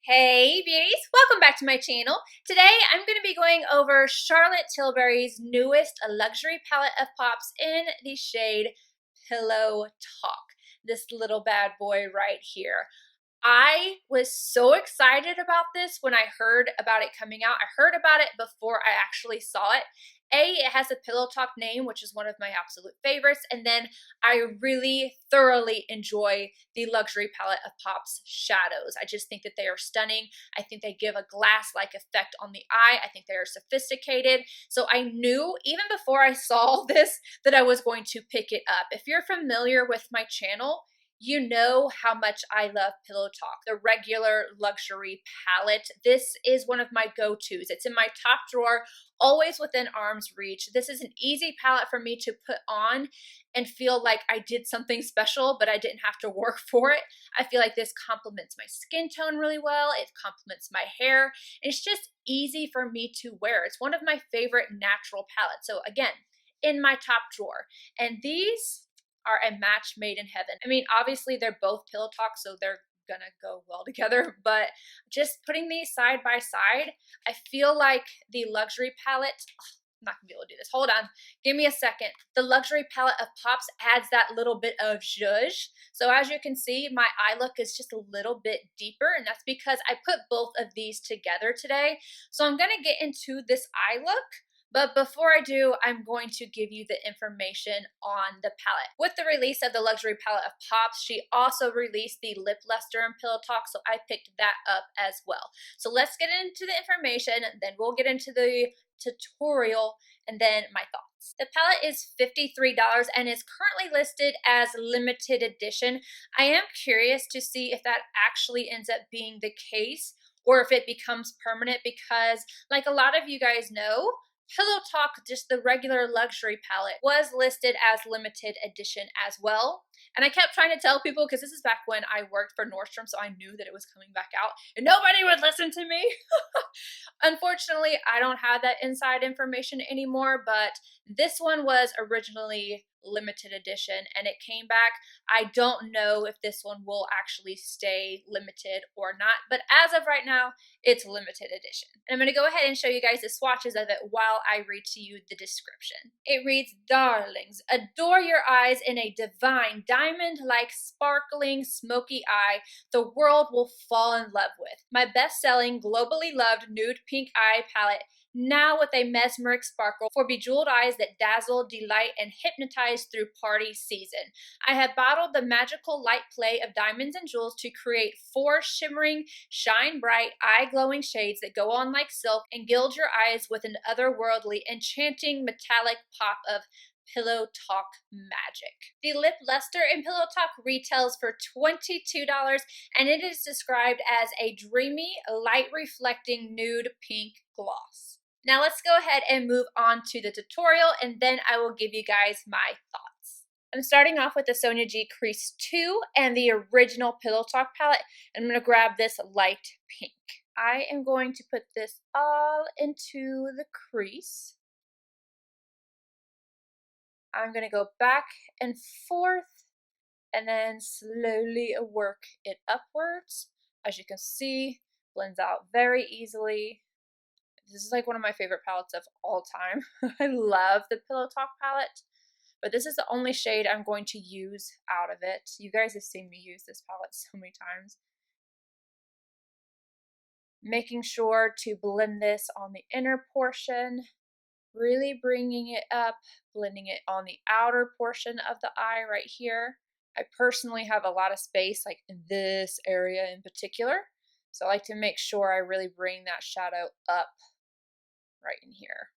Hey beauties, welcome back to my channel. Today I'm going to be going over Charlotte Tilbury's newest luxury palette of pops in the shade Pillow Talk. This little bad boy right here. I was so excited about this when I heard about it coming out. I heard about it before I actually saw it. It has a Pillow Talk name, which is one of my absolute favorites, and then I really thoroughly enjoy the luxury palette of Pops shadows. I just think that they are stunning. I think they give a glass-like effect on the eye. I think they are sophisticated. So I knew even before I saw this that I was going to pick it up. If you're familiar with my channel, you know how much I love Pillow Talk, the regular luxury palette. This is one of my go-tos. It's in my top drawer, always within arm's reach. This is an easy palette for me to put on and feel like I did something special, but I didn't have to work for it. I feel like this complements my skin tone really well. It complements my hair. And it's just easy for me to wear. It's one of my favorite natural palettes. So again, in my top drawer. And these are a match made in heaven. I mean, obviously they're both Pillow Talk, so they're gonna go well together, but just putting these side by side, I feel like the luxury palette, I'm not gonna be able to do this. Hold on, give me a second. The luxury palette of Pops adds that little bit of zhuzh. So as you can see, my eye look is just a little bit deeper, and that's because I put both of these together today. So I'm gonna get into this eye look. But before I do, I'm going to give you the information on the palette. With the release of the luxury palette of Pops, she also released the lip luster and Pillow Talk, so I picked that up as well. So let's get into the information, then we'll get into the tutorial, and then my thoughts. The palette is $53 and is currently listed as limited edition. I am curious to see if that actually ends up being the case or if it becomes permanent, because like a lot of you guys know, Pillow Talk, just the regular luxury palette, was listed as limited edition as well. And I kept trying to tell people, because this is back when I worked for Nordstrom, so I knew that it was coming back out, and nobody would listen to me. Unfortunately, I don't have that inside information anymore, but this one was originally limited edition and it came back. I don't know if this one will actually stay limited or not, but as of right now, it's limited edition. And I'm going to go ahead and show you guys the swatches of it while I read to you the description. It reads, "Darlings, adore your eyes in a divine, diamond-like, sparkling, smoky eye the world will fall in love with. My best-selling, globally loved nude pink eye palette, now with a mesmeric sparkle for bejeweled eyes that dazzle, delight, and hypnotize through party season. I have bottled the magical light play of diamonds and jewels to create 4 shimmering, shine bright, eye-glowing shades that go on like silk and gild your eyes with an otherworldly, enchanting, metallic pop of Pillow Talk magic." The lip luster in Pillow Talk retails for $22 and it is described as a dreamy, light reflecting nude pink gloss. Now let's go ahead and move on to the tutorial and then I will give you guys my thoughts. I'm starting off with the Sonia G Crease 2 and the original Pillow Talk palette. I'm going to grab this light pink. I am going to put this all into the crease. I'm going to go back and forth and then slowly work it upwards. As you can see, blends out very easily. This is like one of my favorite palettes of all time. I love the Pillow Talk palette, but this is the only shade I'm going to use out of it. You guys have seen me use this palette so many times. Making sure to blend this on the inner portion, really bringing it up, blending it on the outer portion of the eye right here. I personally have a lot of space, like in this area in particular, so I like to make sure I really bring that shadow up right in here.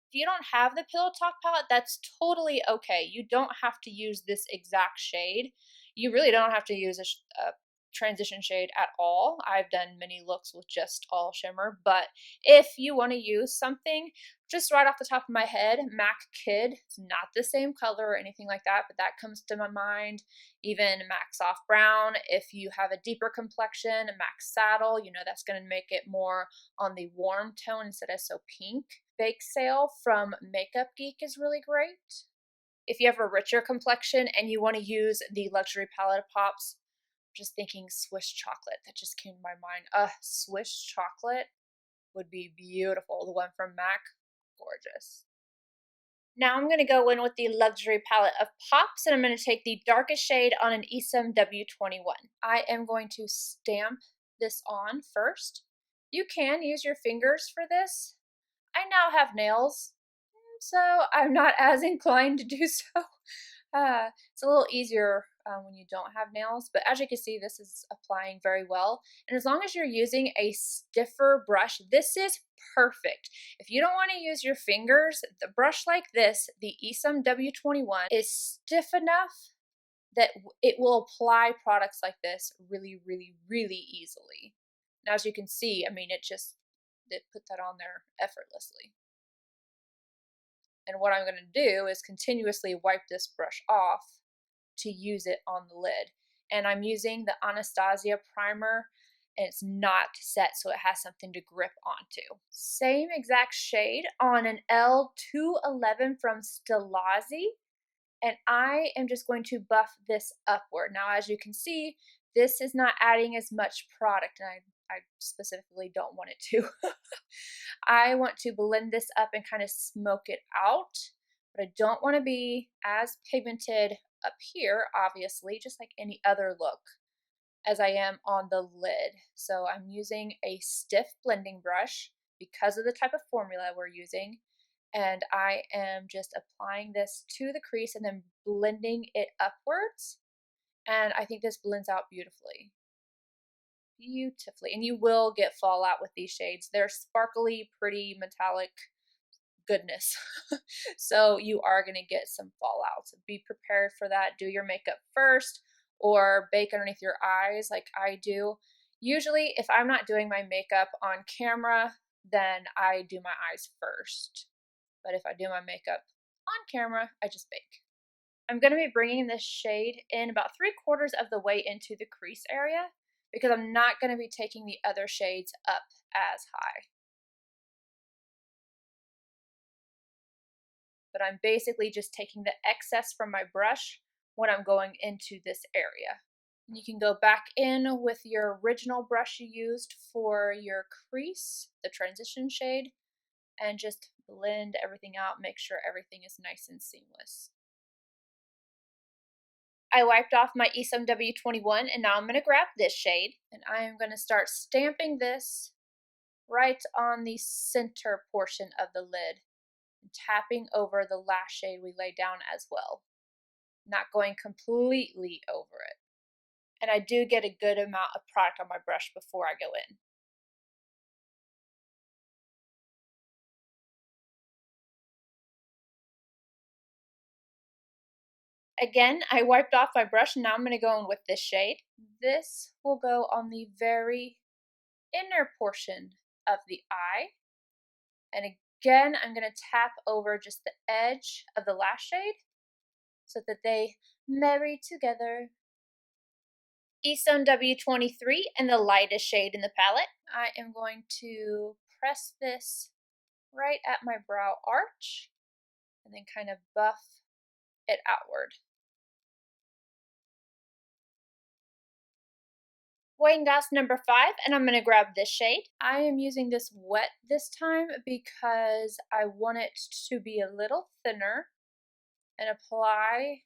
If you don't have the Pillow Talk palette, that's totally okay. You don't have to use this exact shade. You really don't have to use a transition shade at all. I've done many looks with just all shimmer, but if you want to use something, just right off the top of my head, MAC Kid, it's not the same color or anything like that, but that comes to my mind. Even MAC Soft Brown, if you have a deeper complexion, MAC Saddle, you know that's going to make it more on the warm tone instead of so pink. Bake Sale from Makeup Geek is really great. If you have a richer complexion and you want to use the luxury palette of Pops, just thinking Swiss chocolate. That just came to my mind. Swiss chocolate would be beautiful. The one from MAC, gorgeous. Now I'm going to go in with the luxury palette of Pops, and I'm going to take the darkest shade on an Esom W21. I am going to stamp this on first. You can use your fingers for this. I now have nails, so I'm not as inclined to do so. It's a little easier when you don't have nails, but as you can see, this is applying very well. And as long as you're using a stiffer brush, this is perfect. If you don't want to use your fingers, the brush like this, the Esom W21, is stiff enough that it will apply products like this really, really, really easily. And as you can see, I mean, it put that on there effortlessly. And what I'm going to do is continuously wipe this brush off to use it on the lid. And I'm using the Anastasia primer, and it's not set, so it has something to grip onto. Same exact shade on an L211 from Stilazzi, and I am just going to buff this upward. Now, as you can see, this is not adding as much product, and I specifically don't want it to. I want to blend this up and kind of smoke it out, but I don't want to be as pigmented up here, obviously, just like any other look, as I am on the lid. So I'm using a stiff blending brush because of the type of formula we're using, and I am just applying this to the crease and then blending it upwards, and I think this blends out beautifully. And you will get fallout with these shades. They're sparkly, pretty, metallic goodness. So you are going to get some fallout. So be prepared for that. Do your makeup first or bake underneath your eyes like I do. Usually if I'm not doing my makeup on camera, then I do my eyes first. But if I do my makeup on camera, I just bake. I'm going to be bringing this shade in about 3/4 of the way into the crease area, because I'm not going to be taking the other shades up as high. But I'm basically just taking the excess from my brush when I'm going into this area. And you can go back in with your original brush you used for your crease, the transition shade, and just blend everything out, make sure everything is nice and seamless. I wiped off my Esom W21, and now I'm going to grab this shade, and I am going to start stamping this right on the center portion of the lid, and tapping over the last shade we laid down as well, not going completely over it. And I do get a good amount of product on my brush before I go in. Again, I wiped off my brush, and now I'm going to go in with this shade. This will go on the very inner portion of the eye. And again, I'm going to tap over just the edge of the last shade so that they marry together. Esom W23 and the lightest shade in the palette. I am going to press this right at my brow arch and then kind of buff it outward. Weighing dust number 5, and I'm going to grab this shade. I am using this wet this time because I want it to be a little thinner and apply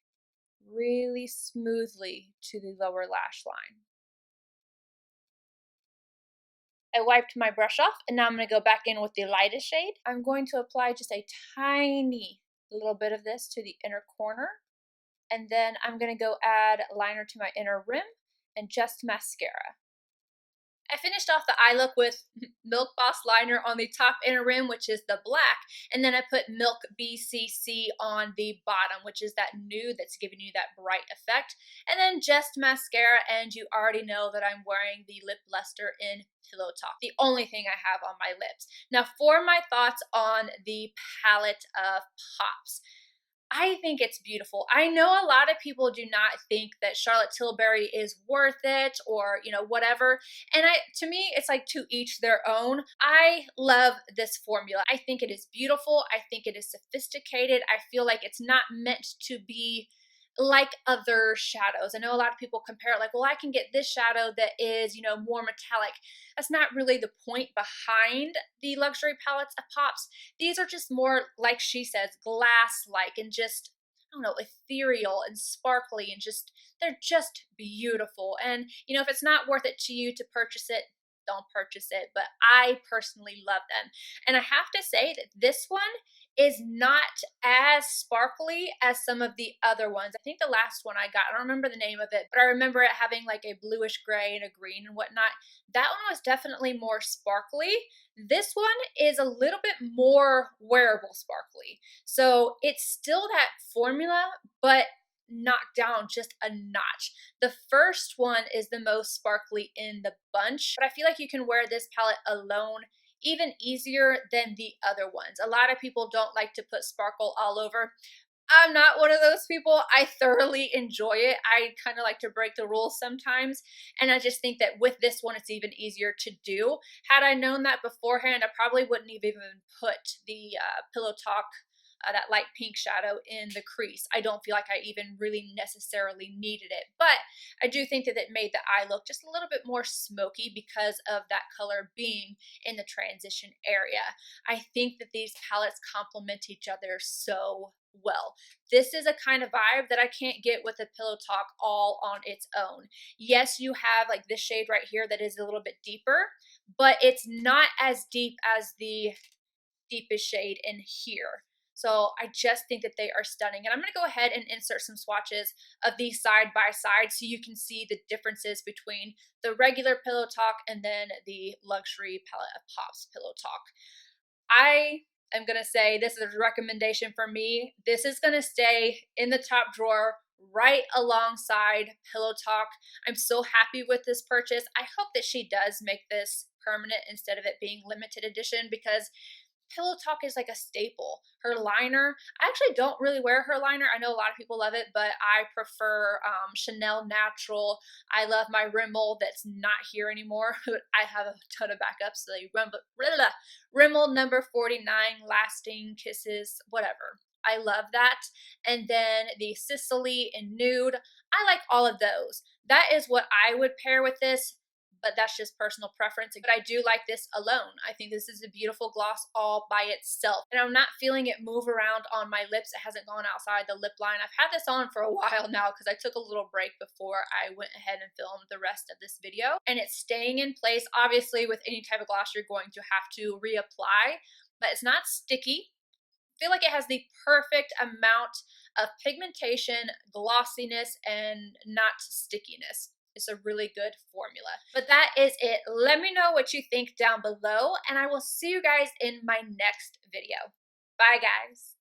really smoothly to the lower lash line. I wiped my brush off, and now I'm going to go back in with the lightest shade. I'm going to apply just a tiny little bit of this to the inner corner, and then I'm going to go add liner to my inner rim and just mascara. I finished off the eye look with Milk Boss liner on the top inner rim, which is the black, and then I put Milk BCC on the bottom, which is that nude that's giving you that bright effect, and then just mascara, and you already know that I'm wearing the Lip Lustre in Pillow Talk, the only thing I have on my lips. Now for my thoughts on the palette of Pops. I think it's beautiful. I know a lot of people do not think that Charlotte Tilbury is worth it, or, you know, whatever. And to me, it's like to each their own. I love this formula. I think it is beautiful. I think it is sophisticated. I feel like it's not meant to be like other shadows. I know a lot of people compare it like, well, I can get this shadow that is, you know, more metallic. That's not really the point behind the luxury palettes of Pops. These are just more, like she says, glass-like and just, I don't know, ethereal and sparkly and just, they're just beautiful. And, you know, if it's not worth it to you to purchase it, don't purchase it. But I personally love them. And I have to say that this one is not as sparkly as some of the other ones. I think the last one I got, I don't remember the name of it, but I remember it having like a bluish gray and a green and whatnot. That one was definitely more sparkly. This one is a little bit more wearable sparkly. So it's still that formula, but knocked down just a notch. The first one is the most sparkly in the bunch, but I feel like you can wear this palette alone even easier than the other ones. A lot of people don't like to put sparkle all over. I'm not one of those people. I thoroughly enjoy it. I kind of like to break the rules sometimes. And I just think that with this one, it's even easier to do. Had I known that beforehand, I probably wouldn't have even put the Pillow Talk, that light pink shadow in the crease. I don't feel like I even really necessarily needed it. But I do think that it made the eye look just a little bit more smoky because of that color being in the transition area. I think that these palettes complement each other so well. This is a kind of vibe that I can't get with a Pillow Talk all on its own. Yes, you have like this shade right here that is a little bit deeper, but it's not as deep as the deepest shade in here. So I just think that they are stunning. And I'm going to go ahead and insert some swatches of these side by side so you can see the differences between the regular Pillow Talk and then the luxury palette of Pops Pillow Talk. I am going to say this is a recommendation for me. This is going to stay in the top drawer right alongside Pillow Talk. I'm so happy with this purchase. I hope that she does make this permanent instead of it being limited edition, because Pillow Talk is like a staple. Her liner, I actually don't really wear her liner. I know a lot of people love it, but I prefer Chanel Natural. I love my Rimmel that's not here anymore. I have a ton of backups. So Rimmel number 49, Lasting Kisses, whatever. I love that. And then the Sisley in Nude. I like all of those. That is what I would pair with this, but that's just personal preference. But I do like this alone. I think this is a beautiful gloss all by itself. And I'm not feeling it move around on my lips. It hasn't gone outside the lip line. I've had this on for a while now because I took a little break before I went ahead and filmed the rest of this video. And it's staying in place. Obviously, with any type of gloss, you're going to have to reapply, but it's not sticky. I feel like it has the perfect amount of pigmentation, glossiness, and not stickiness. It's a really good formula. But that is it. Let me know what you think down below, and I will see you guys in my next video. Bye, guys.